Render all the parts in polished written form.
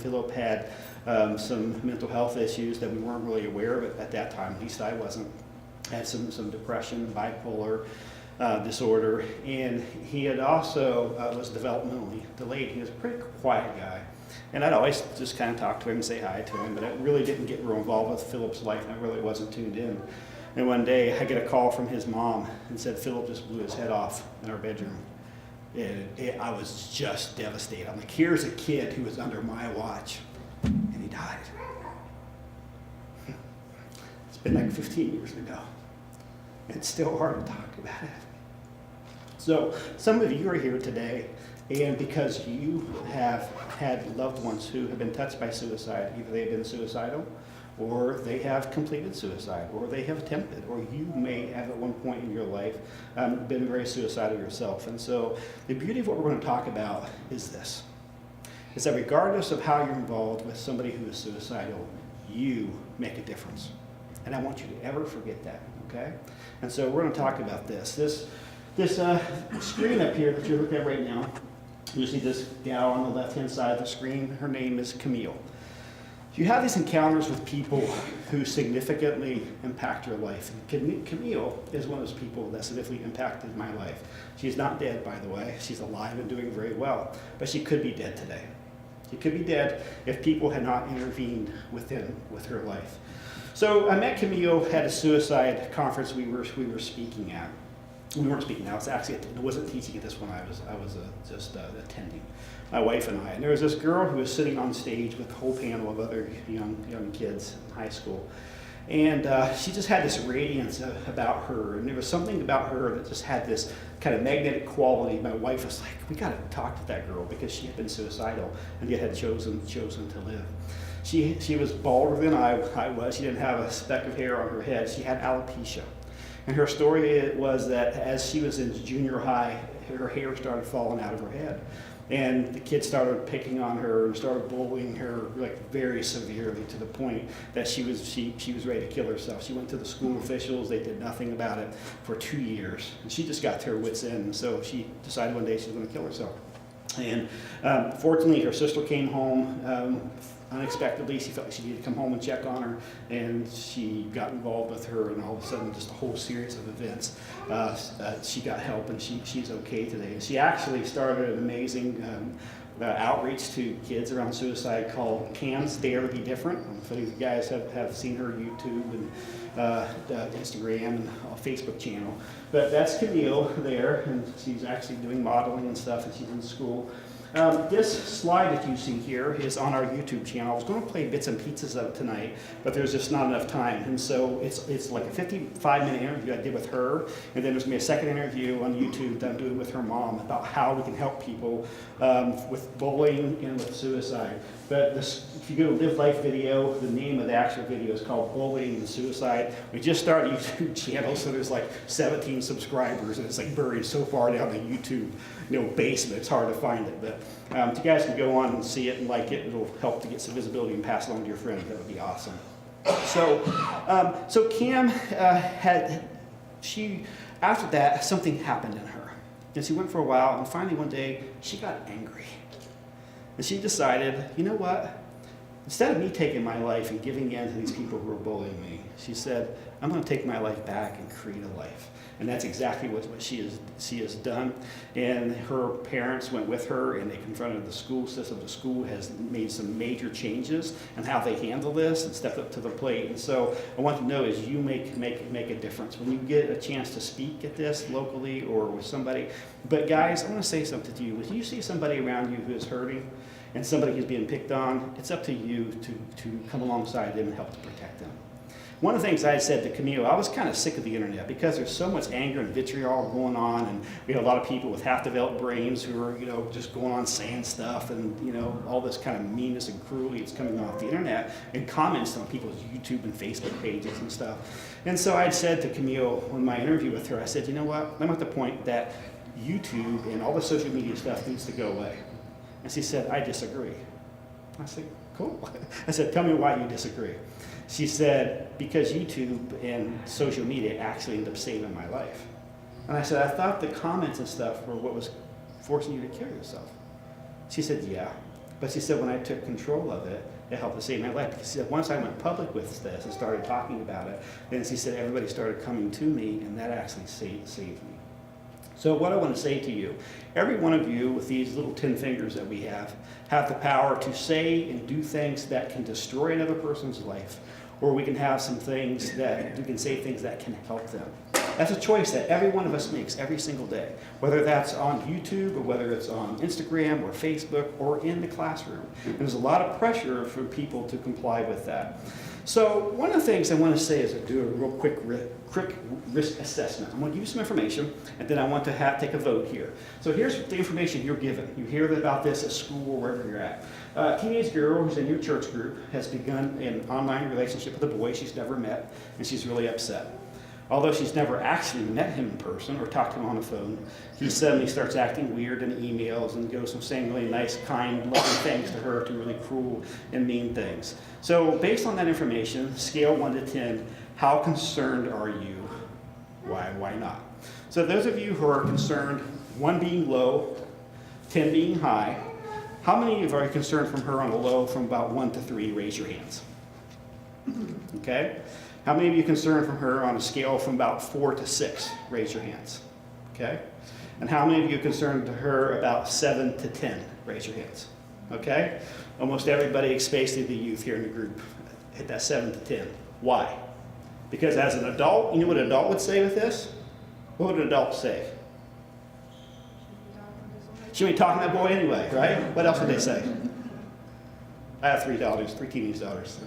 Philip had some mental health issues that we weren't really aware of at that time, at least I wasn't. Had some depression, bipolar disorder, and he had also was developmentally delayed. He was a pretty quiet guy. And I'd always just kind of talk to him and say hi to him, but I really didn't get real involved with Philip's life, and I really wasn't tuned in. And one day I get a call from his mom and said Philip just blew his head off in our bedroom. And I was just devastated. I'm like, here's a kid who was under my watch, and he died. It's been like 15 years ago. And it's still hard to talk about it. So some of you are here today, and because you have had loved ones who have been touched by suicide, either they've been suicidal, or they have completed suicide, or they have attempted, or you may have at one point in your life been very suicidal yourself. And so the beauty of what we're going to talk about is this, is that regardless of how you're involved with somebody who is suicidal, you make a difference. And I want you to ever forget that, okay? And so we're going to talk about this. This screen up here that you're looking at right now, you see this gal on the left-hand side of the screen, her name is Camille. You have these encounters with people who significantly impact your life. And Camille is one of those people that significantly impacted my life. She's not dead, by the way. She's alive and doing very well, but she could be dead today. She could be dead if people had not intervened with her life. So I met Camille at a suicide conference we were speaking at. We weren't speaking now. I wasn't teaching at this one. I was just attending. My wife and I. And there was this girl who was sitting on stage with a whole panel of other young kids in high school. And she just had this radiance about her. And there was something about her that just had this kind of magnetic quality. My wife was like, we got to talk to that girl because she had been suicidal and yet had chosen to live. She was balder than I was. She didn't have a speck of hair on her head. She had alopecia. And her story was that as she was in junior high, her hair started falling out of her head. And the kids started picking on her and started bullying her like very severely to the point that she was ready to kill herself. She went to the school officials. They did nothing about it for 2 years. And she just got to her wits' end. So she decided one day she was going to kill herself. And fortunately, her sister came home unexpectedly. She felt like she needed to come home and check on her, and she got involved with her, and all of a sudden, just a whole series of events. She got help, and she's okay today. And she actually started an amazing outreach to kids around suicide called Cam's Dare to Be Different. I don't know if any of you guys have seen her YouTube and Instagram and Facebook channel. But that's Camille there, and she's actually doing modeling and stuff, and she's in school. This slide that you see here is on our YouTube channel. I was going to play bits and pieces of it tonight, but there's just not enough time. And so it's like a 55-minute interview I did with her, and then there's going to be a second interview on YouTube that I'm doing with her mom about how we can help people with bullying and with suicide. But if you go to LiveLifeVideo, the name of the actual video is called Bullying and Suicide. We just started a YouTube channel, so there's like 17 subscribers, and it's like buried so far down the YouTube basement, it's hard to find it. But if you guys can go on and see it and like it, it'll help to get some visibility and pass it on to your friends. That would be awesome. So Cam after that, something happened in her. And she went for a while, and finally one day, she got angry. And she decided, you know what? Instead of me taking my life and giving in to these people who are bullying me, she said, I'm going to take my life back and create a life. And that's exactly what she has done. And her parents went with her, and they confronted the school system. The school has made some major changes in how they handle this and stepped up to the plate. And so I want to know is you make a difference when you get a chance to speak at this locally or with somebody. But guys, I want to say something to you. When you see somebody around you who is hurting and somebody who's being picked on, it's up to you to come alongside them and help to protect them. One of the things I said to Camille, I was kind of sick of the internet because there's so much anger and vitriol going on, and we have a lot of people with half-developed brains who are, just going on saying stuff, and all this kind of meanness and cruelty that's coming off the internet and comments on people's YouTube and Facebook pages and stuff. And so I said to Camille in my interview with her, I said, you know what? I'm at the point that YouTube and all the social media stuff needs to go away. And she said, I disagree. I said, cool. I said, tell me why you disagree. She said, because YouTube and social media actually ended up saving my life. And I said, I thought the comments and stuff were what was forcing you to kill yourself. She said, yeah, But she said when I took control of it, it helped to save my life. Because she said once I went public with this and started talking about it, then she said everybody started coming to me, and that actually saved me. So what I want to say to you, every one of you with these little 10 fingers that we have the power to say and do things that can destroy another person's life, or we can have some things that, we can say things that can help them. That's a choice that every one of us makes every single day, whether that's on YouTube or whether it's on Instagram or Facebook or in the classroom. And there's a lot of pressure for people to comply with that. So one of the things I want to say is to do a real quick risk assessment. I'm going to give you some information, and then I want to take a vote here. So here's the information you're given. You hear about this at school or wherever you're at. A teenage girl who's in your church group has begun an online relationship with a boy she's never met, and she's really upset. Although she's never actually met him in person or talked to him on the phone, he suddenly starts acting weird in emails and goes from saying really nice, kind, loving things to her to really cruel and mean things. So based on that information, scale 1 to 10, how concerned are you? Why not? So those of you who are concerned, 1 being low, 10 being high, how many of you are concerned from her on a low from about 1 to 3? Raise your hands. Okay? How many of you concerned from her on a scale from about 4 to 6? Raise your hands. Okay? And how many of you concerned to her about 7 to 10? Raise your hands. Okay? Almost everybody, especially the youth here in the group, hit that 7 to 10. Why? Because as an adult, you know what an adult would say with this? What would an adult say? She ain't talking to that boy anyway, right? What else would they say? I have 3 daughters, 3 teenage daughters.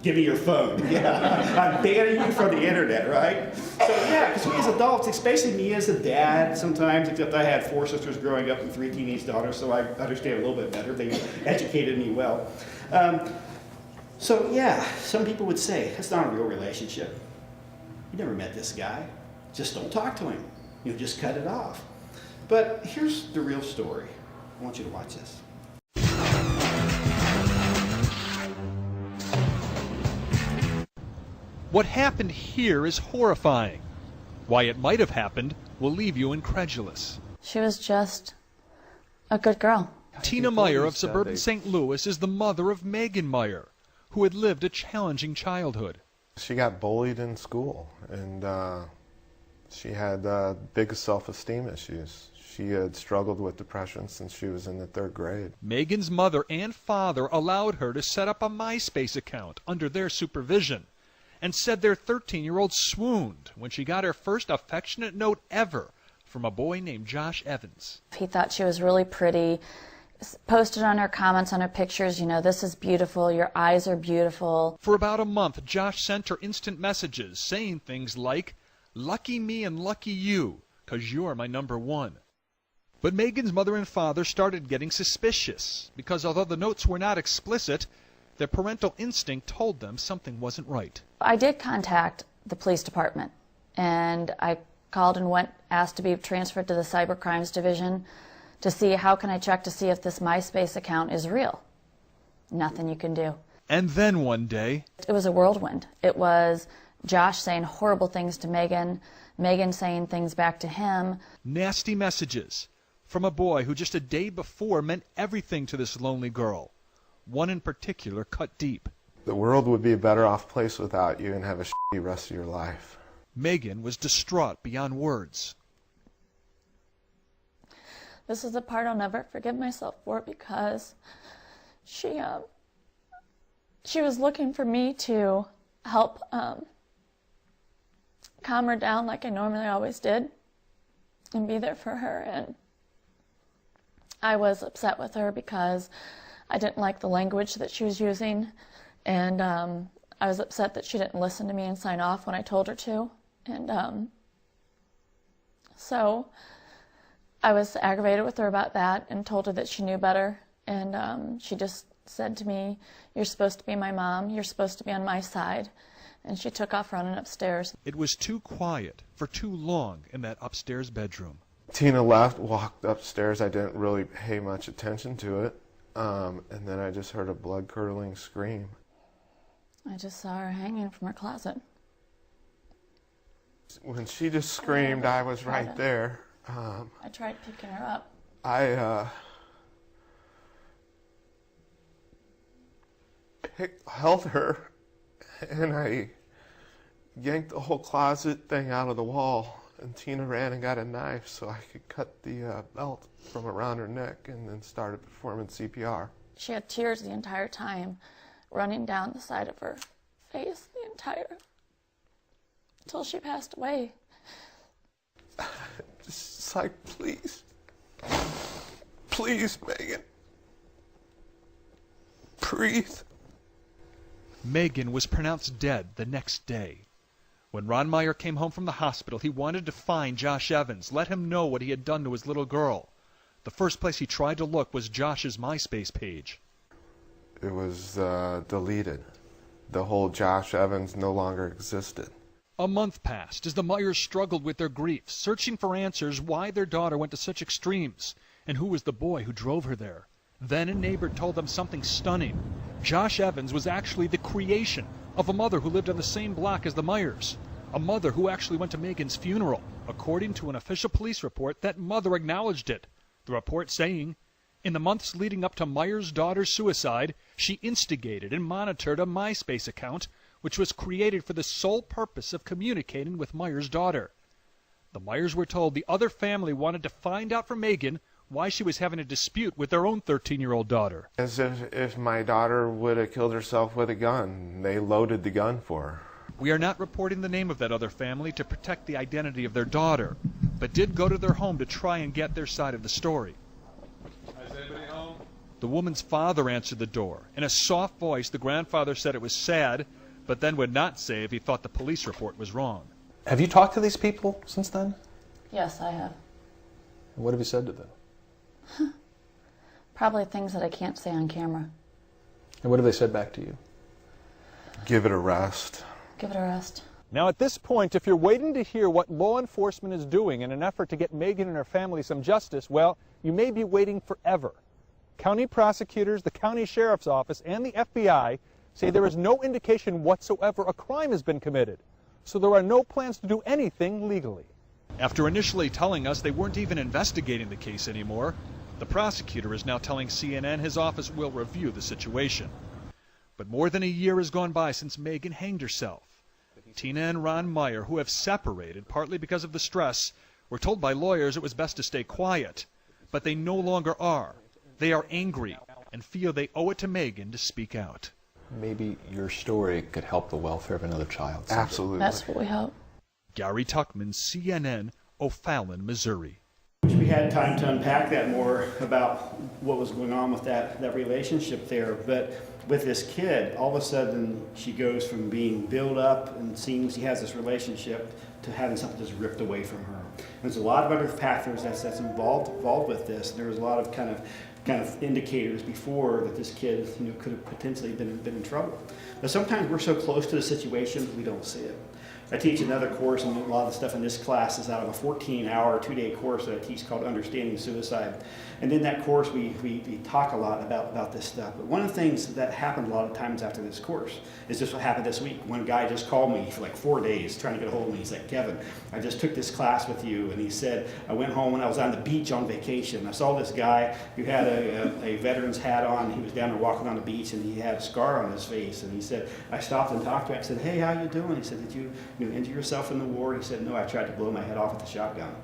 Give me your phone. Yeah, I'm banning you from the internet, right? So yeah, because we as adults, especially me as a dad sometimes, except I had 4 sisters growing up and 3 teenage daughters, so I understand a little bit better. They educated me well. So yeah, some people would say, that's not a real relationship. You never met this guy. Just don't talk to him. You know, just cut it off. But here's the real story. I want you to watch this. What happened here is horrifying. Why it might have happened will leave you incredulous. She was just a good girl. Tina Meyer of suburban St. Louis is the mother of Megan Meyer, who had lived a challenging childhood. She got bullied in school, and she had big self-esteem issues. She had struggled with depression since she was in the 3rd grade. Megan's mother and father allowed her to set up a MySpace account under their supervision, and said their 13-year-old swooned when she got her first affectionate note ever from a boy named Josh Evans. He thought she was really pretty, posted on her comments on her pictures, you know, this is beautiful, your eyes are beautiful. For about a month, Josh sent her instant messages saying things like, lucky me and lucky you, 'cause you're my number 1. But Megan's mother and father started getting suspicious, because although the notes were not explicit, their parental instinct told them something wasn't right. I did contact the police department, and I called and asked to be transferred to the Cyber Crimes Division to see how can I check to see if this MySpace account is real. Nothing you can do. And then one day, it was a whirlwind. It was Josh saying horrible things to Megan, Megan saying things back to him. Nasty messages from a boy who just a day before meant everything to this lonely girl. One in particular cut deep. The world would be a better off place without you and have a shitty rest of your life. Megan was distraught beyond words. This is the part I'll never forgive myself for, because she was looking for me to help calm her down like I normally always did and be there for her. And I was upset with her because I didn't like the language that she was using, and I was upset that she didn't listen to me and sign off when I told her to. And so I was aggravated with her about that and told her that she knew better. And she just said to me, you're supposed to be my mom, you're supposed to be on my side. And she took off running upstairs. It was too quiet for too long in that upstairs bedroom. Tina left, walked upstairs. I didn't really pay much attention to it. And then I just heard a blood-curdling scream. I just saw her hanging from her closet. When she just screamed, I was right there. I tried picking her up. I held her, and I yanked the whole closet thing out of the wall, and Tina ran and got a knife so I could cut the belt from around her neck, and then started performing CPR. She had tears the entire time running down the side of her face until she passed away. Just like, please, please, Megan, breathe. Megan was pronounced dead the next day. When Ron Meyer came home from the hospital, he wanted to find Josh Evans, let him know what he had done to his little girl. The first place he tried to look was Josh's MySpace page. It was deleted. The whole Josh Evans no longer existed. A month passed as the Meyers struggled with their grief, searching for answers why their daughter went to such extremes, and who was the boy who drove her there. Then a neighbor told them something stunning. Josh Evans was actually the creation of a mother who lived on the same block as the Meyers. A mother who actually went to Megan's funeral. According to an official police report, that mother acknowledged it. The report saying, in the months leading up to Meyer's daughter's suicide, she instigated and monitored a MySpace account which was created for the sole purpose of communicating with Meyer's daughter. The Meyers were told the other family wanted to find out from Megan why she was having a dispute with their own 13-year-old daughter. As if my daughter would have killed herself with a gun. They loaded the gun for her. We are not reporting the name of that other family to protect the identity of their daughter, but did go to their home to try and get their side of the story. Is anybody home? The woman's father answered the door. In a soft voice, the grandfather said it was sad, but then would not say if he thought the police report was wrong. Have you talked to these people since then? Yes, I have. And what have you said to them? Probably things that I can't say on camera. And what have they said back to you? Give it a rest. Give it a rest. Now at this point, if you're waiting to hear what law enforcement is doing in an effort to get Megan and her family some justice, well, you may be waiting forever. County prosecutors, the county sheriff's office, and the FBI say there is no indication whatsoever a crime has been committed, so there are no plans to do anything legally. After initially telling us they weren't even investigating the case anymore, the prosecutor is now telling CNN his office will review the situation. But more than a year has gone by since Megan hanged herself. Tina and Ron Meyer, who have separated partly because of the stress, were told by lawyers it was best to stay quiet. But they no longer are. They are angry and feel they owe it to Megan to speak out. Maybe your story could help the welfare of another child someday. Absolutely. That's what we hope. Gary Tuckman, CNN, O'Fallon, Missouri. Wish we had time to unpack that more about what was going on with that relationship there. But with this kid, all of a sudden she goes from being built up and seems he has this relationship to having something just ripped away from her. There's a lot of other factors that's involved with this. There was a lot of kind of indicators before that this kid, could have potentially been in trouble. But sometimes we're so close to the situation we don't see it. I teach another course, and a lot of the stuff in this class is out of a 14-hour, 2-day course that I teach called Understanding Suicide. And in that course, we talk a lot about this stuff. But one of the things that happened a lot of times after this course is just what happened this week. One guy just called me for like 4 days trying to get a hold of me. He's like, Kevin, I just took this class with you. And he said, I went home and I was on the beach on vacation. I saw this guy who had a veteran's hat on. He was down there walking on the beach, and he had a scar on his face. And he said, I stopped and talked to him. I said, hey, how you doing? He said, did you injure yourself in the war? He said, no, I tried to blow my head off with a shotgun.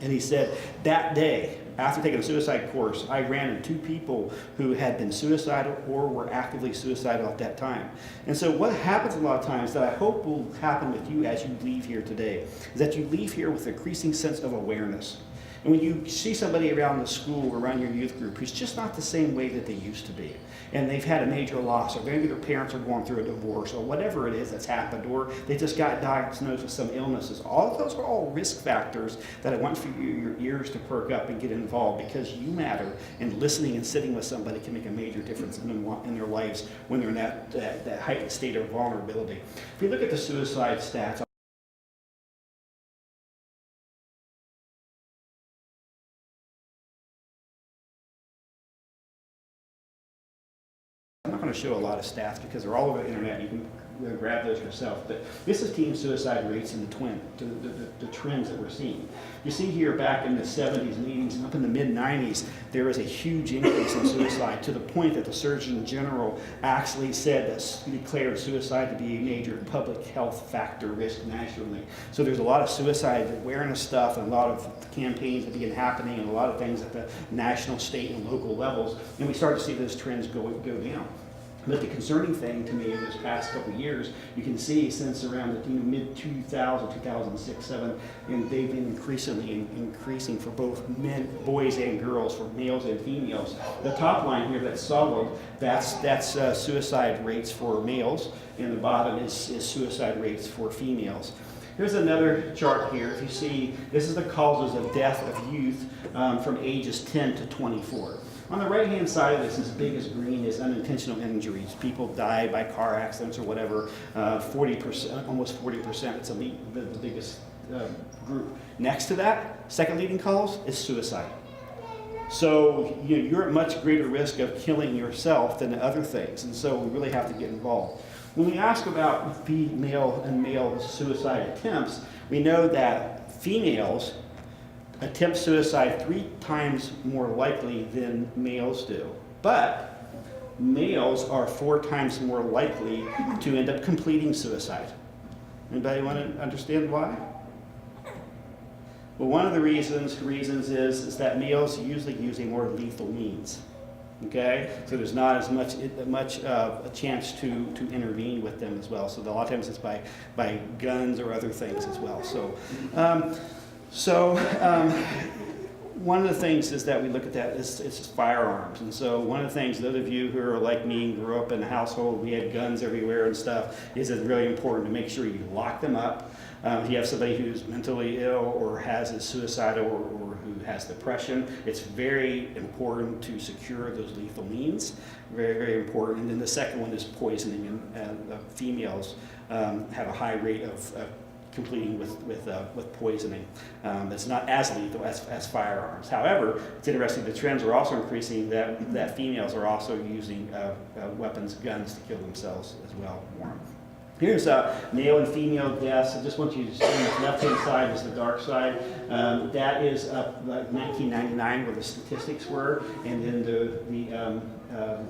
And he said, that day, after taking a suicide course, I ran into 2 people who had been suicidal or were actively suicidal at that time. And so what happens a lot of times that I hope will happen with you as you leave here today is that you leave here with an increasing sense of awareness. And when you see somebody around the school or around your youth group who's just not the same way that they used to be, and they've had a major loss, or maybe their parents are going through a divorce, or whatever it is that's happened, or they just got diagnosed with some illnesses, all of those are all risk factors that I want for your ears to perk up and get involved, because you matter, and listening and sitting with somebody can make a major difference in their lives when they're in that heightened state of vulnerability. If you look at the suicide stats, I'm not going to show a lot of stats because they're all over the internet. You can grab those yourself. But this is teen suicide rates and the trends that we're seeing. You see here back in the 70s and 80s and up in the mid-90s, there was a huge increase in suicide to the point that the Surgeon General actually said that declared suicide to be a major public health factor risk nationally. So there's a lot of suicide awareness stuff and a lot of campaigns that begin happening and a lot of things at the national, state, and local levels, and we start to see those trends go down. But the concerning thing to me in this past couple of years, you can see since around the mid-2000, 2006, 2007, and they've been increasing for both men, boys and girls, for males and females. The top line here, that's solid, that's suicide rates for males, and the bottom is suicide rates for females. Here's another chart here. If you see, this is the causes of death of youth from ages 10 to 24. On the right-hand side of this big as green is unintentional injuries. People die by car accidents or whatever. 40%, almost 40%. It's the biggest group. Next to that, second leading cause is suicide. So you're at much greater risk of killing yourself than other things, and so we really have to get involved. When we ask about female and male suicide attempts, we know that females attempt suicide 3 times more likely than males do. But males are 4 times more likely to end up completing suicide. Anybody want to understand why? Well, one of the reasons is that males usually use a more lethal means. Okay, so there's not as much a chance to intervene with them as well. So a lot of times it's by guns or other things as well. So one of the things is that we look at that is firearms. And so one of the things, those of you who are like me and grew up in a household, we had guns everywhere and stuff, is it's really important to make sure you lock them up. If you have somebody who's mentally ill or is suicidal or who has depression, it's very important to secure those lethal means. Very, very important. And then the second one is poisoning, and females have a high rate of completing with poisoning. It's not as lethal as firearms. However, it's interesting, the trends are also increasing that females are also using weapons, guns to kill themselves as well more. Here's male and female deaths. I just want you to see the left-hand side is the dark side. That is up like 1999 where the statistics were, and then the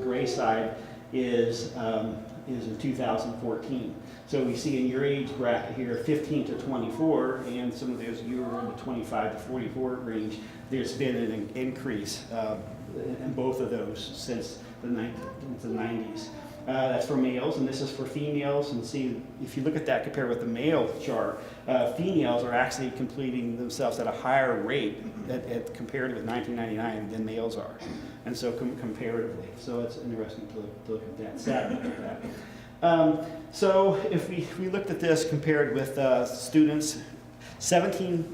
gray side is in 2014. So we see in your age bracket here, 15 to 24, and some of those you are in the 25 to 44 range, there's been an increase in both of those since the 90s. That's for males, and this is for females. And see, if you look at that compared with the male chart, females are actually completing themselves at a higher rate compared with 1999 than males are. And so comparatively. So it's interesting to look at that, sad to look at that. So if we looked at this compared with students, 17%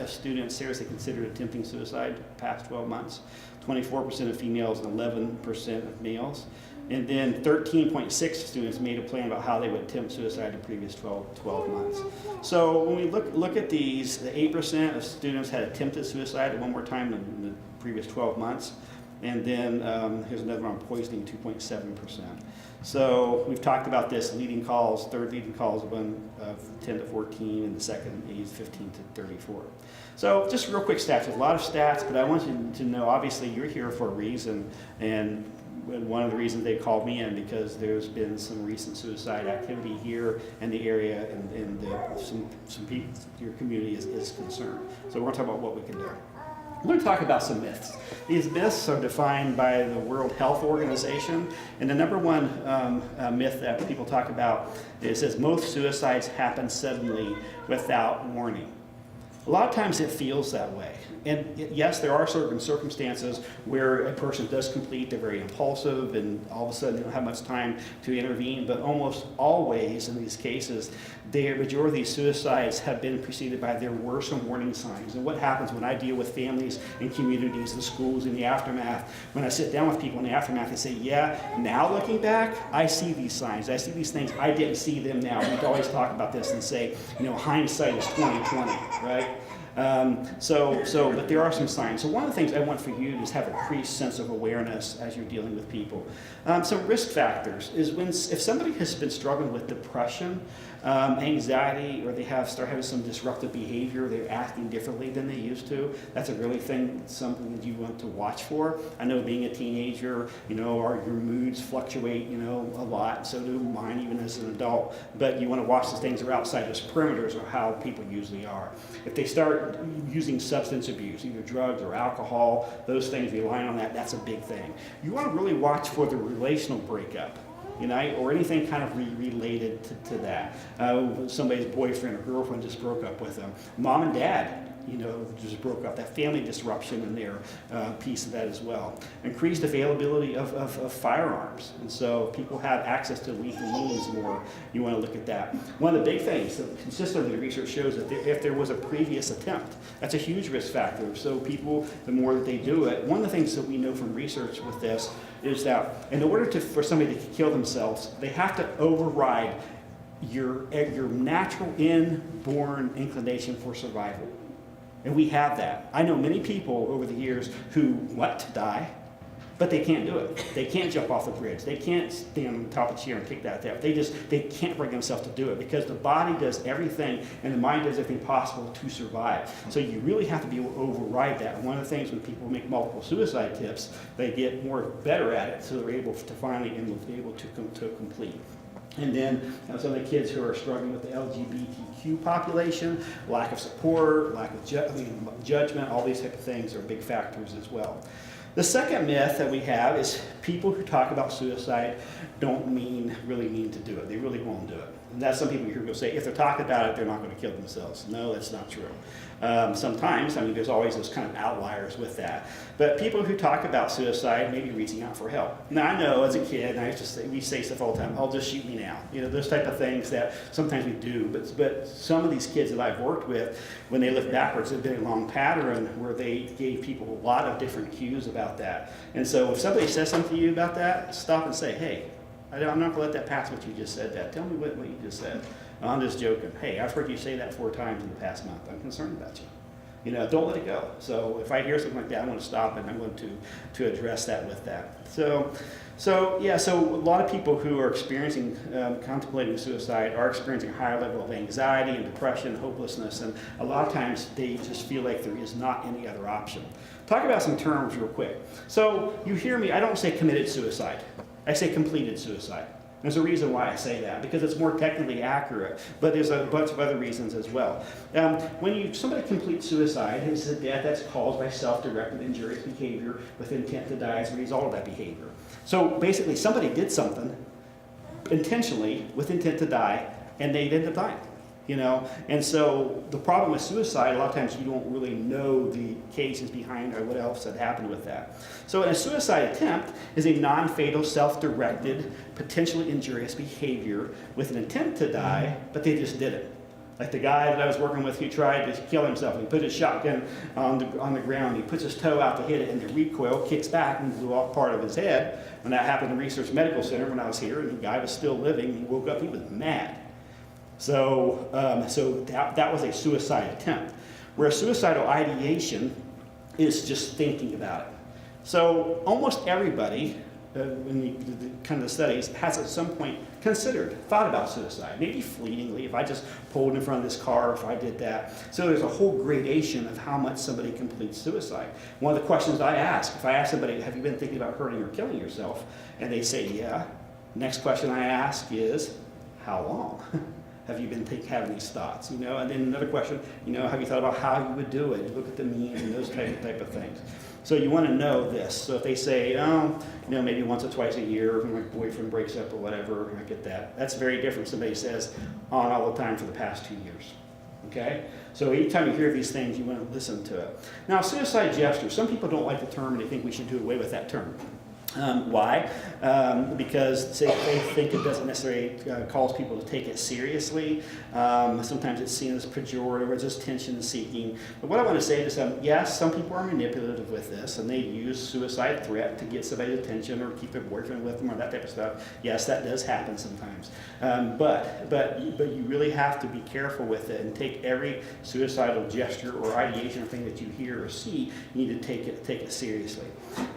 of students seriously considered attempting suicide past 12 months, 24% of females and 11% of males. And then 13.6 students made a plan about how they would attempt suicide in the previous 12 months. So when we look at these, the 8% of students had attempted suicide at one more time in the previous 12 months. And then here's another one on poisoning, 2.7%. So we've talked about this leading cause, third leading cause of 10 to 14, and the second age 15 to 34. So just real quick stats. There's a lot of stats, but I want you to know, obviously, you're here for a reason. And one of the reasons they called me in because there's been some recent suicide activity here in the area, and some people, your community is concerned. So we're going to talk about what we can do. I'm going to talk about some myths. These myths are defined by the World Health Organization, and the number one myth that people talk about is that most suicides happen suddenly without warning. A lot of times it feels that way. And yes, there are certain circumstances where a person does complete, they're very impulsive, and all of a sudden they don't have much time to intervene, but almost always in these cases, the majority of these suicides have been preceded by there were some warning signs. And what happens when I deal with families and communities and schools in the aftermath, when I sit down with people in the aftermath and say, yeah, now looking back, I see these signs, I see these things, I didn't see them now. We always talk about this and say, hindsight is 20/20, right? But there are some signs. So one of the things I want for you is have a increased sense of awareness as you're dealing with people. Some risk factors is if somebody has been struggling with depression, anxiety, or they start having some disruptive behavior, they're acting differently than they used to. That's a really something that you want to watch for. I know being a teenager, your moods fluctuate, a lot. So do mine, even as an adult. But you want to watch the things that are outside those perimeters of how people usually are. If they start using substance abuse, either drugs or alcohol, those things, relying on that, that's a big thing. You want to really watch for the relational breakup. Or anything kind of related to that. Somebody's boyfriend or girlfriend just broke up with them. Mom and dad, just broke up. That family disruption in there, piece of that as well. Increased availability of firearms. And so people have access to lethal means more. You want to look at that. One of the big things that consistently the research shows that if there was a previous attempt, that's a huge risk factor. So people, the more that they do it, one of the things that we know from research with this is that in order for somebody to kill themselves, they have to override your natural inborn inclination for survival. And we have that. I know many people over the years who want to die, but they can't do it. They can't jump off the bridge. They can't stand on top of a chair and kick that out. They can't bring themselves to do it because the body does everything and the mind does everything possible to survive. So you really have to be able to override that. And one of the things when people make multiple suicide attempts, they get better at it, so they're able to finally able to complete. And then some of the kids who are struggling with the LGBTQ population, lack of support, lack of judgment, all these type of things are big factors as well. The second myth that we have is people who talk about suicide don't really mean to do it. They really won't do it. And that's some people you hear go say, if they're talking about it, they're not going to kill themselves. No, that's not true. Sometimes, there's always those kind of outliers with that. But people who talk about suicide may be reaching out for help. Now, I know as a kid, and we say stuff all the time, "Oh, just shoot me now." Those type of things that sometimes we do. But some of these kids that I've worked with, when they look backwards, it's been a long pattern where they gave people a lot of different cues about that. And so if somebody says something to you about that, stop and say, "Hey, I'm not going to let that pass what you just said that. Tell me what you just said." I'm just joking. Hey, I've heard you say that 4 times in the past month. I'm concerned about you. Don't let it go. So if I hear something like that, I want to stop and I'm going to address that with that. So a lot of people who are experiencing, contemplating suicide are experiencing a higher level of anxiety and depression, hopelessness, and a lot of times they just feel like there is not any other option. Talk about some terms real quick. So you hear me, I don't say committed suicide. I say completed suicide. There's a reason why I say that, because it's more technically accurate, but there's a bunch of other reasons as well. When somebody completes suicide, it's a death that's caused by self-directed injurious behavior with intent to die as a result of that behavior. So basically, somebody did something intentionally with intent to die, and they ended up dying. And so the problem with suicide, a lot of times you don't really know the cases behind or what else had happened with that. So a suicide attempt is a non-fatal, self-directed, potentially injurious behavior with an intent to die, but they just did it. Like the guy that I was working with, he tried to kill himself. He put his shotgun on the ground. He puts his toe out to hit it, and the recoil kicks back and blew off part of his head. When that happened in the Research Medical Center when I was here, and the guy was still living, he woke up, he was mad. So that was a suicide attempt, where suicidal ideation is just thinking about it. So almost everybody, in the studies, has at some point thought about suicide, maybe fleetingly, if I just pulled in front of this car, if I did that. So there's a whole gradation of how much somebody completes suicide. One of the questions I ask, if I ask somebody, have you been thinking about hurting or killing yourself? And they say, yeah. Next question I ask is, how long? Have you been having these thoughts? And then another question, have you thought about how you would do it? You look at the means and those type of things. So you want to know this. So if they say, maybe once or twice a year when my boyfriend breaks up or whatever, I get that. That's very different. Somebody says, on all the time for the past 2 years. Okay? So each time you hear these things, you want to listen to it. Now, suicide gesture. Some people don't like the term and they think we should do away with that term. Why? Because they think it doesn't necessarily cause people to take it seriously. Sometimes it's seen as pejorative or just tension seeking. But what I want to say is, yes, some people are manipulative with this, and they use suicide threat to get somebody's attention or keep their boyfriend with them or that type of stuff. Yes, that does happen sometimes. But you really have to be careful with it and take every suicidal gesture or ideation or thing that you hear or see. You need to take it seriously.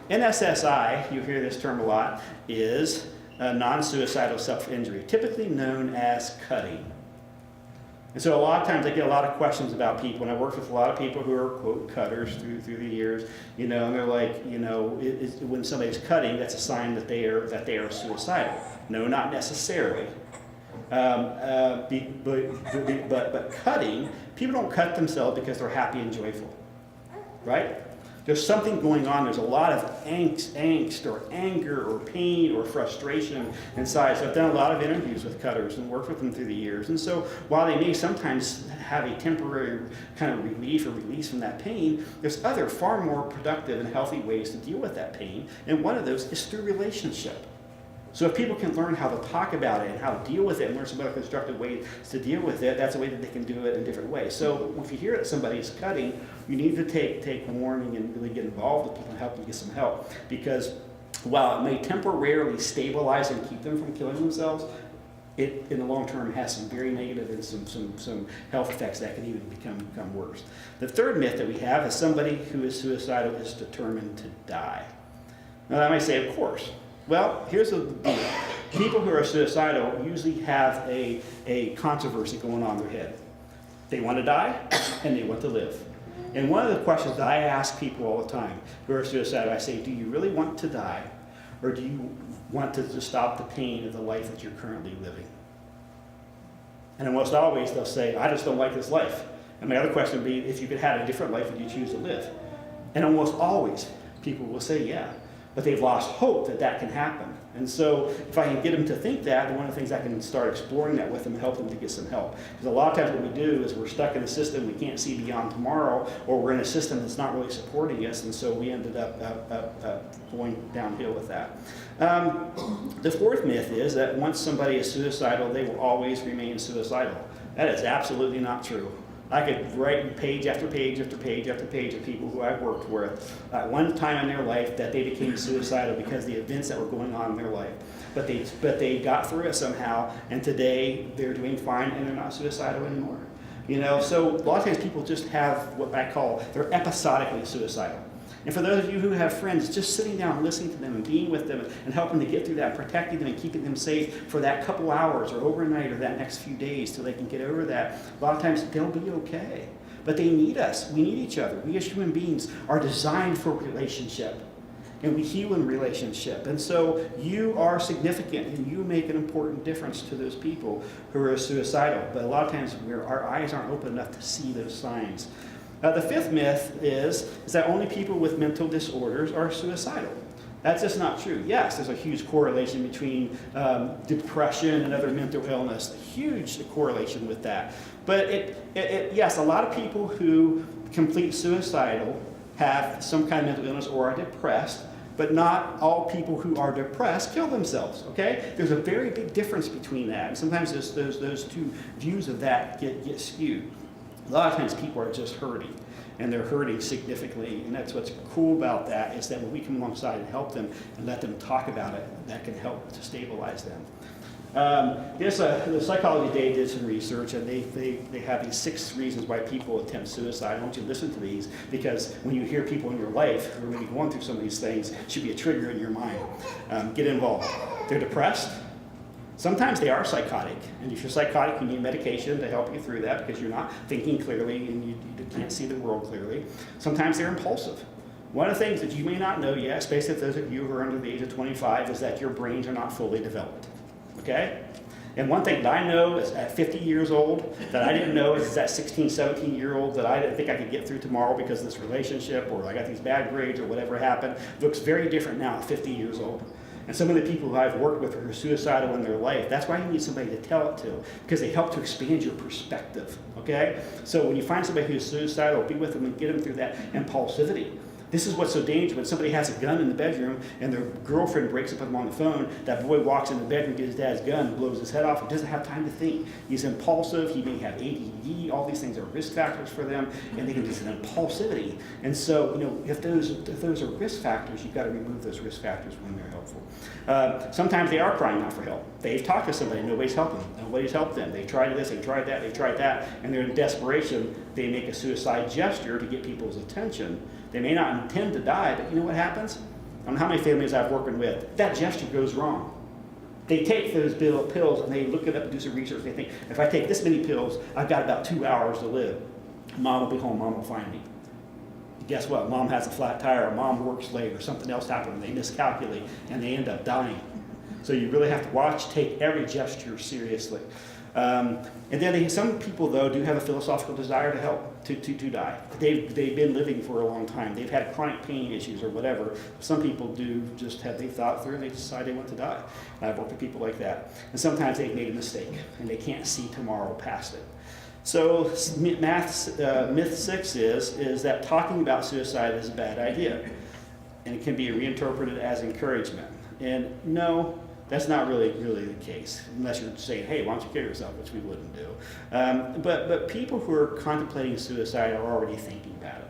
NSSI, you hear this term a lot, is non-suicidal self-injury, typically known as cutting. And so a lot of times I get a lot of questions about people, and I work with a lot of people who are, quote, cutters through the years, and they're like, when somebody's cutting, that's a sign that they are suicidal. No, not necessarily. But cutting, people don't cut themselves because they're happy and joyful, right? There's something going on. There's a lot of angst or anger or pain or frustration inside. So I've done a lot of interviews with cutters and worked with them through the years. And so while they may sometimes have a temporary kind of relief or release from that pain, there's other far more productive and healthy ways to deal with that pain. And one of those is through relationship. So if people can learn how to talk about it and how to deal with it and learn some other constructive ways to deal with it, that's a way that they can do it in different ways. So if you hear that somebody's cutting, you need to take warning and really get involved with people and help them get some help. Because while it may temporarily stabilize and keep them from killing themselves, it in the long term has some very negative and some health effects that can even become worse. The third myth that we have is somebody who is suicidal is determined to die. Now I might say, of course. Well, here's the deal. People who are suicidal usually have a controversy going on in their head. They want to die and they want to live. And one of the questions that I ask people all the time who are suicidal, I say, do you really want to die? Or do you want to just stop the pain of the life that you're currently living? And almost always they'll say, I just don't like this life. And my other question would be, if you could have a different life, would you choose to live? And almost always people will say, yeah. But they've lost hope that that can happen. And so if I can get them to think that, then one of the things I can start exploring that with them and help them to get some help. Because a lot of times what we do is we're stuck in a system we can't see beyond tomorrow, or we're in a system that's not really supporting us, and so we ended up going downhill with that. The fourth myth is that once somebody is suicidal, they will always remain suicidal. That is absolutely not true. I could write page after page after page after page of people who I've worked with at one time in their life that they became suicidal because of the events that were going on in their life. But they got through it somehow, and today they're doing fine and they're not suicidal anymore. So a lot of times people just have what I call, they're episodically suicidal. And for those of you who have friends, just sitting down and listening to them and being with them and helping to get through that, protecting them and keeping them safe for that couple hours or overnight or that next few days till they can get over that, a lot of times they'll be okay. But they need us. We need each other. We as human beings are designed for relationship. And we heal in relationship. And so you are significant and you make an important difference to those people who are suicidal. But a lot of times our eyes aren't open enough to see those signs. The fifth myth is that only people with mental disorders are suicidal. That's just not true. Yes, there's a huge correlation between depression and other mental illness, a huge correlation with that. But yes, a lot of people who complete suicidal have some kind of mental illness or are depressed, but not all people who are depressed kill themselves, okay? There's a very big difference between that. And sometimes those two views of that get skewed. A lot of times people are just hurting, and they're hurting significantly, and that's what's cool about that, is that when we come alongside and help them and let them talk about it, that can help to stabilize them. The Psychology Today did some research, and they have these 6 reasons why people attempt suicide. I want you to listen to these, because when you hear people in your life who are maybe going through some of these things, it should be a trigger in your mind. Get involved. They're depressed. Sometimes they are psychotic, and if you're psychotic, you need medication to help you through that because you're not thinking clearly and you can't see the world clearly. Sometimes they're impulsive. One of the things that you may not know yet, especially if those of you who are under the age of 25, is that your brains are not fully developed. Okay? And one thing that I know is at 50 years old that I didn't know is that 16, 17-year-old that I didn't think I could get through tomorrow because of this relationship, or I got these bad grades or whatever happened, looks very different now at 50 years old. And some of the people who I've worked with who are suicidal in their life, that's why you need somebody to tell it to, because they help to expand your perspective, okay? So when you find somebody who's suicidal, be with them and get them through that impulsivity. This is what's so dangerous. When somebody has a gun in the bedroom and their girlfriend breaks up with them on the phone, that boy walks in the bedroom, gets his dad's gun, blows his head off, and doesn't have time to think. He's impulsive, he may have ADD, all these things are risk factors for them, and they can just an impulsivity. And so, you know, if those are risk factors, you've got to remove those risk factors when they're helpful. Sometimes they are crying out for help. They've talked to somebody, nobody's helping them. Nobody's helped them. They tried this, they tried that, they tried that, and they're in desperation. They make a suicide gesture to get people's attention. They may not intend to die, but you know what happens? I don't know how many families I've working with. That gesture goes wrong. They take those pills and they look it up and do some research. They think, if I take this many pills, I've got about 2 hours to live. Mom will be home, mom will find me. Guess what? Mom has a flat tire, or mom works late, or something else happened, and they miscalculate, and they end up dying. So you really have to take every gesture seriously. And then some people, though, do have a philosophical desire to help, to die. They've been living for a long time. They've had chronic pain issues or whatever. Some people do just have, they thought through and they decide they want to die. And I've worked with people like that. And sometimes they've made a mistake and they can't see tomorrow past it. So myth 6 is that talking about suicide is a bad idea. And it can be reinterpreted as encouragement. And no, that's not really the case, unless you're saying, hey, why don't you kill yourself, which we wouldn't do. But people who are contemplating suicide are already thinking about it.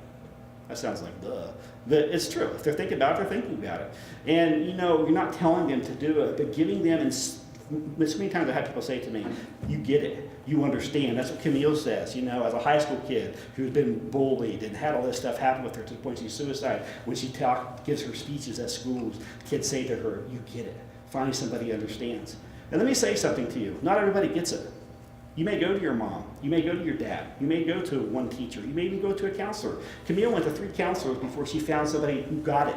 That sounds like duh. But it's true. If they're thinking about it, they're thinking about it. And, you know, you're not telling them to do it, but giving them, and so many times I had people say to me, you get it. You understand. That's what Camille says, you know, as a high school kid who's been bullied and had all this stuff happen with her to the point she's suicide. When she gives her speeches at schools, kids say to her, you get it. Finally somebody understands. And let me say something to you. Not everybody gets it. You may go to your mom. You may go to your dad. You may go to one teacher. You may even go to a counselor. Camille went to 3 counselors before she found somebody who got it.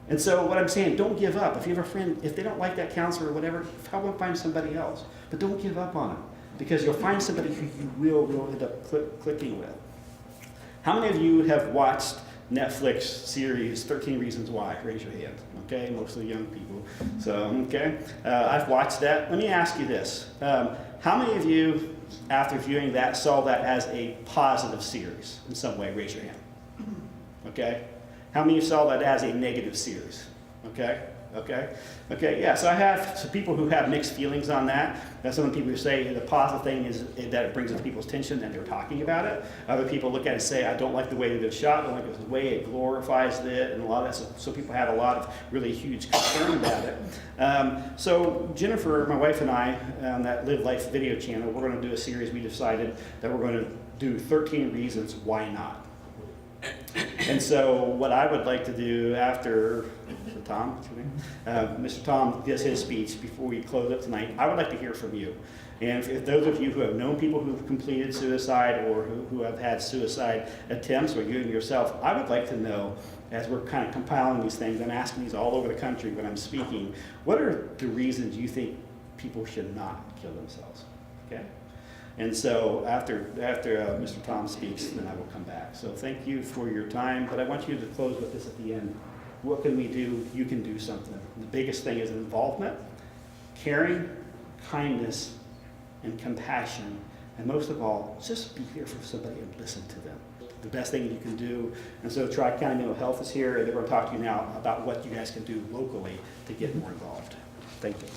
And so what I'm saying, don't give up. If you have a friend, if they don't like that counselor or whatever, help them find somebody else. But don't give up on them, because you'll find somebody who you will end up clicking with. How many of you have watched Netflix series 13 Reasons Why? Raise your hand. Okay, mostly young people. So, okay, I've watched that. Let me ask you this. How many of you, after viewing that, saw that as a positive series in some way? Raise your hand. Okay. How many of you saw that as a negative series? Okay. Okay, yeah, so I have some people who have mixed feelings on that. Some of the people who say the positive thing is that it brings it to people's attention and they're talking about it. Other people look at it and say, I don't like the way that it's shot, I don't like the way it glorifies it, and a lot of that. So people have a lot of really huge concern about it. So Jennifer, my wife, and I, on that LiveLifeVideo channel, we're going to do a series. We decided that we're going to do 13 reasons why not. And so what I would like to do after Mr. Tom gives his speech before we close up tonight, I would like to hear from you. And if those of you who have known people who've completed suicide or who have had suicide attempts, or you yourself, I would like to know, as we're kind of compiling these things, I'm asking these all over the country when I'm speaking, what are the reasons you think people should not kill themselves? Okay? And so after Mr. Tom speaks, then I will come back. So thank you for your time, but I want you to close with this at the end. What can we do? You can do something. The biggest thing is involvement, caring, kindness, and compassion. And most of all, just be here for somebody and listen to them. The best thing you can do. And so Tri-County Mental Health is here, and they're going to talk to you now about what you guys can do locally to get more involved. Thank you.